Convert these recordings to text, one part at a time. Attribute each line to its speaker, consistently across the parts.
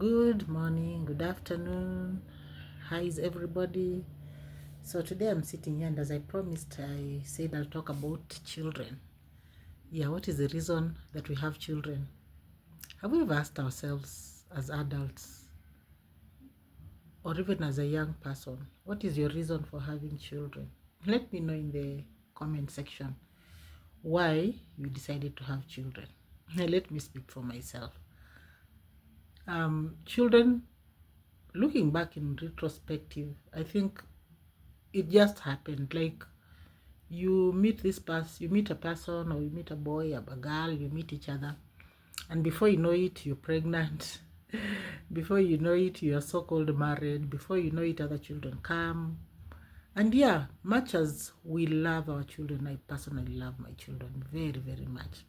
Speaker 1: Good morning, good afternoon. How is everybody? So today I'm sitting here, and as I promised, I said I'll talk about children. Yeah, what is the reason that we have children? Have we ever asked ourselves as adults or even as a young person, what is your reason for having children? Let me know in the comment section why you decided to have children. Let me speak for myself. Children, looking back in retrospective, I think it just happened. Like, you meet you meet a person, or you meet a boy, a girl, you meet each other, and before you know it, you're pregnant. Before you know it, you're so-called married. Before you know it, other children come. And yeah, much as we love our children, I personally love my children very, very much.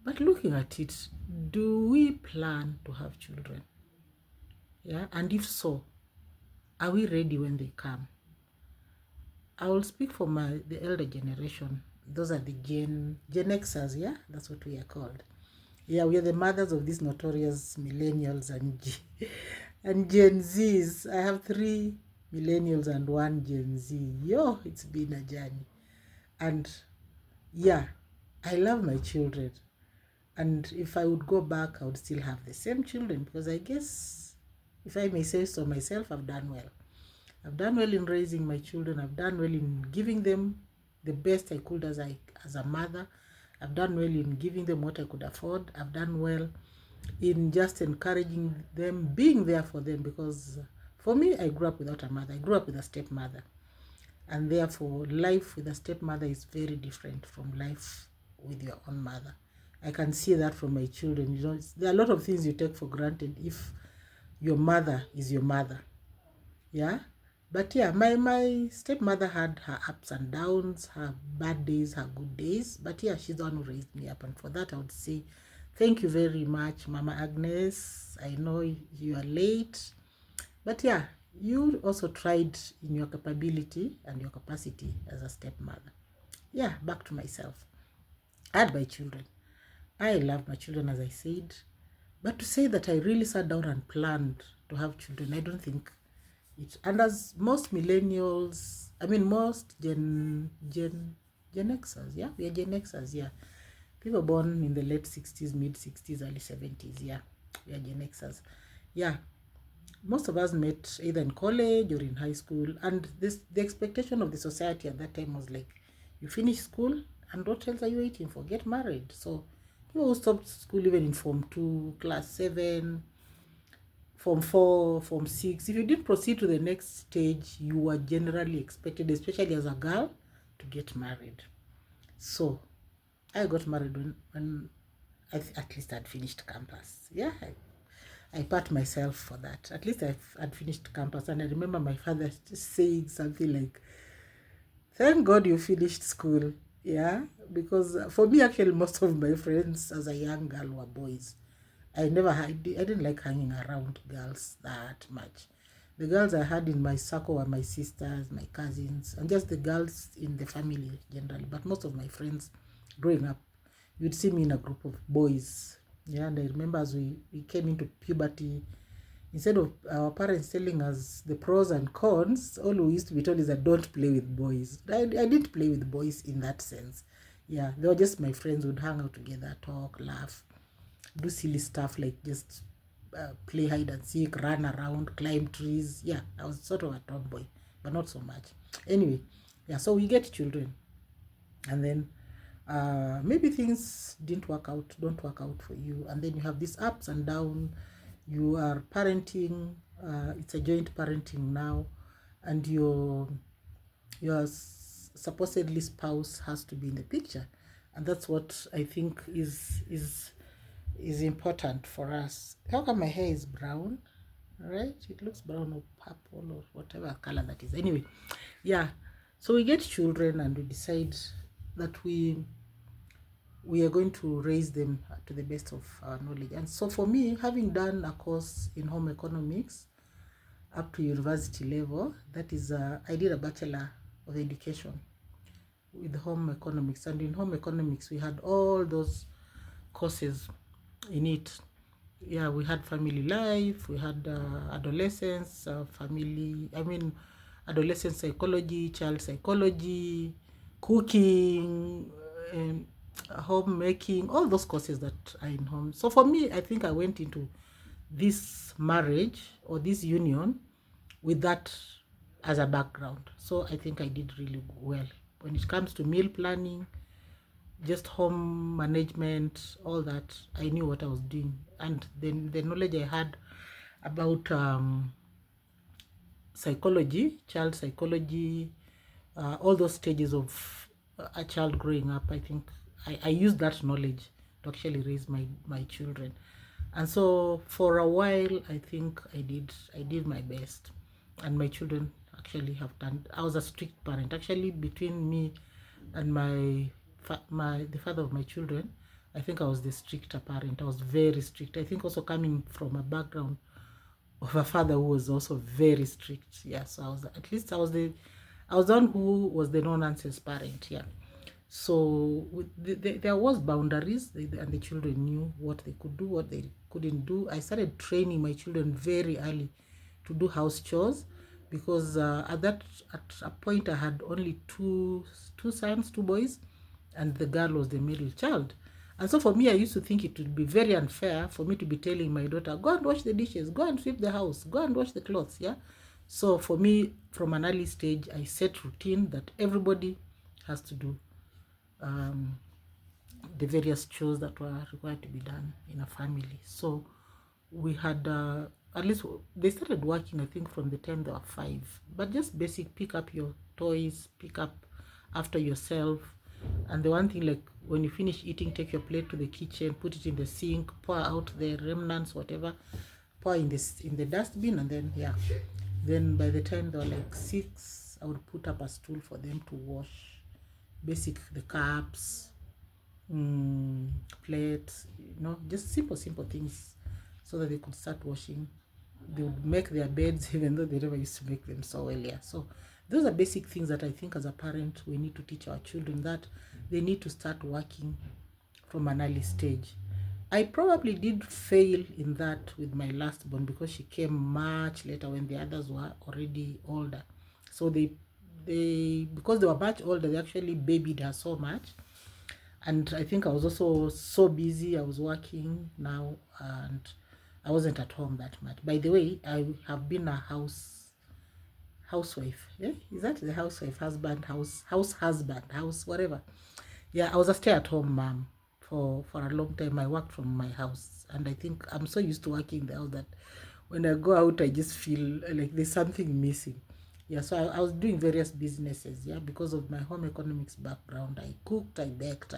Speaker 1: But looking at it, do we plan to have children? Yeah, and if so, are we ready when they come? I will speak for the elder generation. Those are the Gen Xers, yeah? That's what we are called. Yeah, we are the mothers of these notorious millennials and Gen Zs. I have 3 millennials and 1 Gen Z. Yo, it's been a journey. And yeah, I love my children. And if I would go back, I would still have the same children, because I guess, if I may say so myself, I've done well. I've done well in raising my children. I've done well in giving them the best I could as a mother. I've done well in giving them what I could afford. I've done well in just encouraging them, being there for them, because for me, I grew up without a mother. I grew up with a stepmother. And therefore, life with a stepmother is very different from life with your own mother. I can see that from my children. There are a lot of things you take for granted if your mother is your mother. Yeah. But yeah, my stepmother had her ups and downs, her bad days, her good days. But yeah, she's the one who raised me up. And for that, I would say thank you very much, Mama Agnes. I know you are late. But yeah, you also tried in your capability and your capacity as a stepmother. Yeah, back to myself. I had my children. I love my children, as I said. But to say that I really sat down and planned to have children, I don't think it. And as most millennials, I mean most Gen Xers, yeah, we are Gen Xers, yeah. People born in the late 60s, mid 60s, early 70s, yeah, we are Gen Xers, yeah. Most of us met either in college or in high school, and the expectation of the society at that time was like, you finish school, and what else are you waiting for? Get married. So people who stopped school even in Form 2, Class 7, Form 4, Form 6, if you didn't proceed to the next stage, you were generally expected, especially as a girl, to get married. So I got married when at least I'd finished campus. Yeah, I pat myself for that. At least I'd finished campus. And I remember my father saying something like, thank God you finished school. Yeah, because for me, actually, most of my friends as a young girl were boys. I didn't like hanging around girls that much. The girls I had in my circle were my sisters, my cousins, and just the girls in the family generally. But most of my friends growing up, you'd see me in a group of boys. Yeah, and I remember as we came into puberty, instead of our parents telling us the pros and cons, all we used to be told is that don't play with boys. I didn't play with boys in that sense. Yeah, they were just my friends. Would hang out together, talk, laugh, do silly stuff like just play hide and seek, run around, climb trees. Yeah, I was sort of a tomboy, but not so much. Anyway, yeah, so we get children, and then maybe things don't work out for you, and then you have these ups and downs. You are parenting, it's a joint parenting now, and your supposedly spouse has to be in the picture, and that's what I think is important for us. How come my hair is brown? Right, it looks brown or purple or whatever color that is. Anyway, yeah, so we get children and we decide that we are going to raise them to the best of our knowledge. And so for me, having done a course in home economics up to university level, that is I did a Bachelor of Education with home economics, and in home economics we had all those courses in it. yeah, we had family life, we had adolescence, adolescent psychology, child psychology, cooking, homemaking, all those courses that are in home. So for me, I think I went into this marriage or this union with that as a background. So I think I did really well. When it comes to meal planning, just home management, all that, I knew what I was doing. And then the knowledge I had about psychology, child psychology, all those stages of a child growing up, I think I used that knowledge to actually raise my children. And so for a while, I think I did my best. And my children actually have done. I was a strict parent. Actually, between me and the father of my children, I think I was the stricter parent. I was very strict. I think also coming from a background of a father who was also very strict. Yeah, so I was the one who was the no-nonsense parent. Yeah. So there was boundaries, and the children knew what they could do, what they couldn't do. I started training my children very early to do house chores because at a point I had only two sons, two boys, and the girl was the middle child. And so for me, I used to think it would be very unfair for me to be telling my daughter, go and wash the dishes, go and sweep the house, go and wash the clothes. Yeah. So for me, from an early stage, I set routine that everybody has to do um, the various chores that were required to be done in a family. So we had at least they started working, I think, from the time they were 5. But just basic: pick up your toys, pick up after yourself. And the one thing, like when you finish eating, take your plate to the kitchen, put it in the sink, pour out the remnants, whatever, pour in the dustbin, and then yeah. Then by the time they were like 6, I would put up a stool for them to wash basic the cups, plates, just simple things, so that they could start washing. They would make their beds even though they never used to make them so earlier. So those are basic things that I think as a parent we need to teach our children, that they need to start working from an early stage. I probably did fail in that with my last born because she came much later when the others were already older. So they because they were much older, they actually babied her so much. And I think I was also so busy. I was working now, and I wasn't at home that much. By the way, I have been a housewife. Yeah, is that the housewife, husband, house husband, house whatever? Yeah, I was a stay-at-home mom for a long time. I worked from my house, and I think I'm so used to working in the house that when I go out, I just feel like there's something missing. Yeah, so I was doing various businesses. Yeah, because of my home economics background, I cooked, I baked,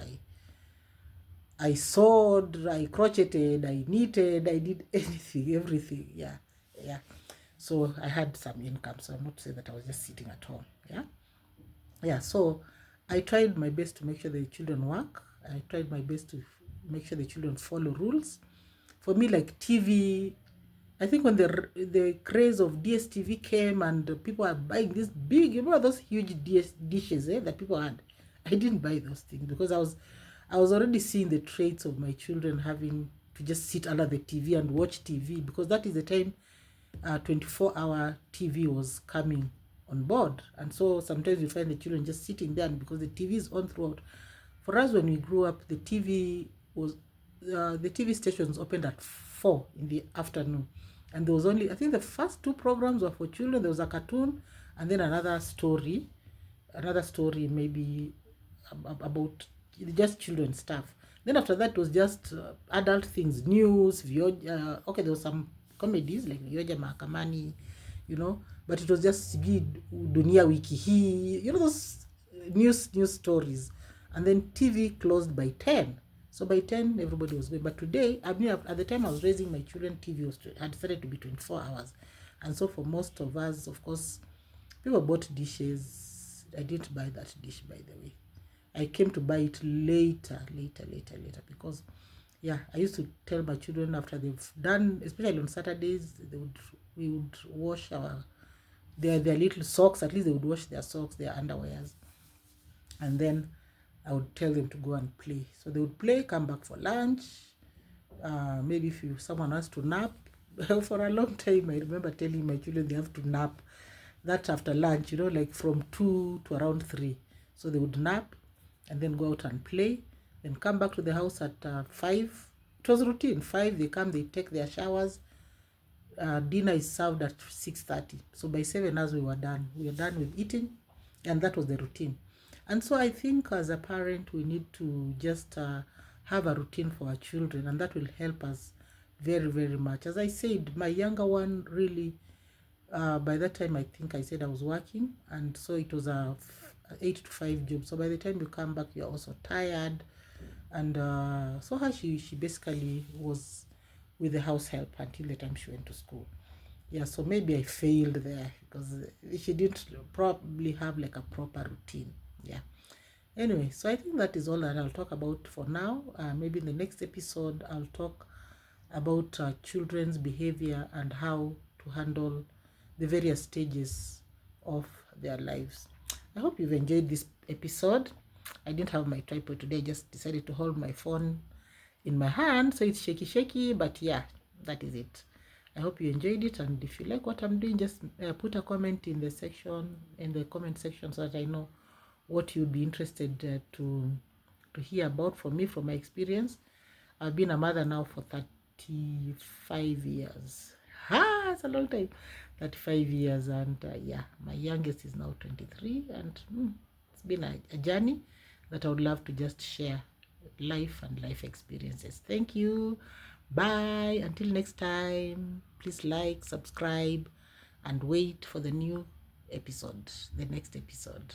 Speaker 1: I sewed, I crocheted, I knitted, I did anything, everything. Yeah, yeah. So I had some income. So I'm not saying that I was just sitting at home. Yeah, yeah. So I tried my best to make sure the children work. I tried my best to make sure the children follow rules. For me, like TV, I think when the craze of DSTV came and people are buying this big, those huge dishes that people had. I didn't buy those things because I was already seeing the traits of my children having to just sit under the TV and watch TV, because that is the time 24-hour TV was coming on board. And so sometimes you find the children just sitting there, and because the TV is on throughout. For us, when we grew up, the TV stations opened at 4 in the afternoon, and there was only, I think, the first 2 programs were for children. There was a cartoon, and then another story maybe about just children stuff. Then after that, it was just adult things, news, okay, there was some comedies like Vioja Mahakamani, but it was just Dunia Wiki Hii, those news stories. And then TV closed by 10. So by 10, everybody was going. But today, I mean, at the time I was raising my children, TV had started to be 24 hours. And so for most of us, of course, people bought dishes. I didn't buy that dish, by the way. I came to buy it later, because yeah, I used to tell my children after they've done, especially on Saturdays, we would wash their little socks. At least they would wash their socks, their underwears, and then I would tell them to go and play. So they would play, come back for lunch, Maybe if someone has to nap, for a long time, I remember telling my children they have to nap. That after lunch, like from 2 to around 3. So they would nap and then go out and play, then come back to the house at 5. It was routine. 5, they come, they take their showers. Dinner is served at 6:30. So by 7, as we were done with eating, and that was the routine. And so I think as a parent, we need to just have a routine for our children, and that will help us very, very much. As I said, my younger one really, by that time, I think I said I was working, and so it was a 8 to 5 job. So by the time you come back, you're also tired. And so she basically was with the house help until the time she went to school. Yeah, so maybe I failed there because she didn't probably have like a proper routine. Yeah. Anyway, so I think that is all that I'll talk about for now. Maybe in the next episode, I'll talk about children's behavior and how to handle the various stages of their lives. I hope you've enjoyed this episode. I didn't have my tripod today. I just decided to hold my phone in my hand, so it's shaky, but yeah, that is it. I hope you enjoyed it, and if you like what I'm doing, just put a comment in the comment section, so that I know what you'd be interested to hear about from me, from my experience. I've been a mother now for 35 years. It's a long time. 35 years, and yeah, my youngest is now 23, and it's been a journey that I would love to just share life and life experiences. Thank you. Bye. Until next time, please like, subscribe, and wait for the next episode.